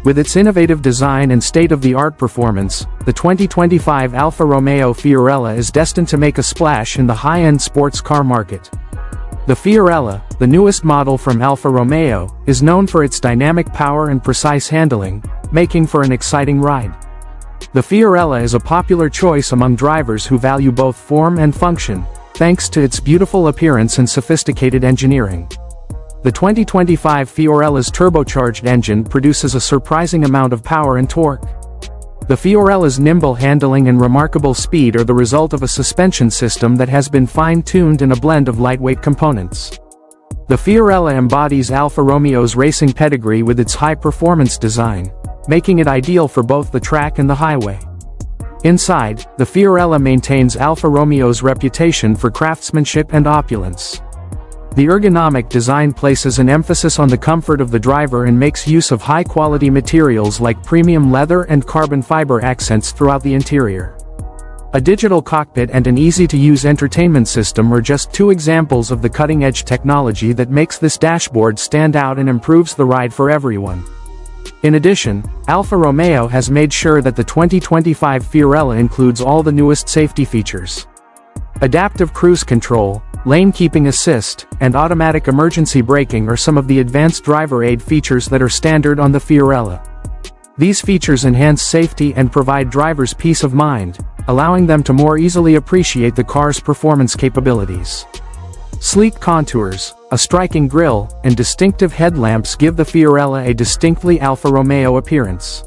With its innovative design and state-of-the-art performance, the 2025 Alfa Romeo Fiorella is destined to make a splash in the high-end sports car market. The Fiorella, the newest model from Alfa Romeo, is known for its dynamic power and precise handling, making for an exciting ride. The Fiorella is a popular choice among drivers who value both form and function, thanks to its beautiful appearance and sophisticated engineering. The 2025 Fiorella's turbocharged engine produces a surprising amount of power and torque. The Fiorella's nimble handling and remarkable speed are the result of a suspension system that has been fine-tuned in a blend of lightweight components. The Fiorella embodies Alfa Romeo's racing pedigree with its high-performance design, making it ideal for both the track and the highway. Inside, the Fiorella maintains Alfa Romeo's reputation for craftsmanship and opulence. The ergonomic design places an emphasis on the comfort of the driver and makes use of high-quality materials like premium leather and carbon fiber accents throughout the interior. A digital cockpit and an easy-to-use entertainment system are just two examples of the cutting-edge technology that makes this dashboard stand out and improves the ride for everyone. In addition, Alfa Romeo has made sure that the 2025 Fiorella includes all the newest safety features. Adaptive cruise control, lane keeping assist, and automatic emergency braking are some of the advanced driver aid features that are standard on the Fiorella. These features enhance safety and provide drivers peace of mind, allowing them to more easily appreciate the car's performance capabilities. Sleek contours, a striking grille, and distinctive headlamps give the Fiorella a distinctly Alfa Romeo appearance.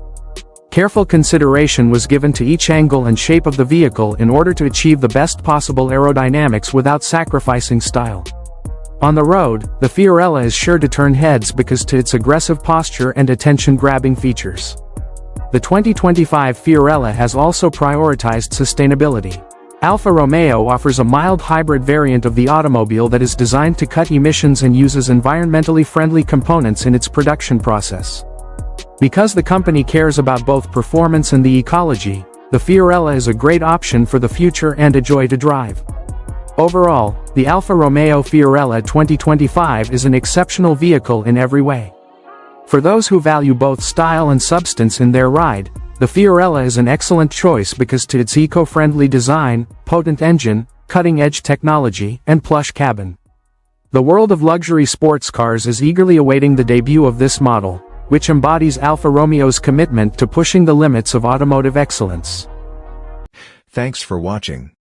Careful consideration was given to each angle and shape of the vehicle in order to achieve the best possible aerodynamics without sacrificing style. On the road, the Fiorella is sure to turn heads because of its aggressive posture and attention-grabbing features. The 2025 Fiorella has also prioritized sustainability. Alfa Romeo offers a mild hybrid variant of the automobile that is designed to cut emissions and uses environmentally friendly components in its production process. Because the company cares about both performance and the ecology, the Fiorella is a great option for the future and a joy to drive. Overall, the Alfa Romeo Fiorella 2025 is an exceptional vehicle in every way. For those who value both style and substance in their ride, the Fiorella is an excellent choice because of its eco-friendly design, potent engine, cutting-edge technology, and plush cabin. The world of luxury sports cars is eagerly awaiting the debut of this model, which embodies Alfa Romeo's commitment to pushing the limits of automotive excellence. Thanks for watching.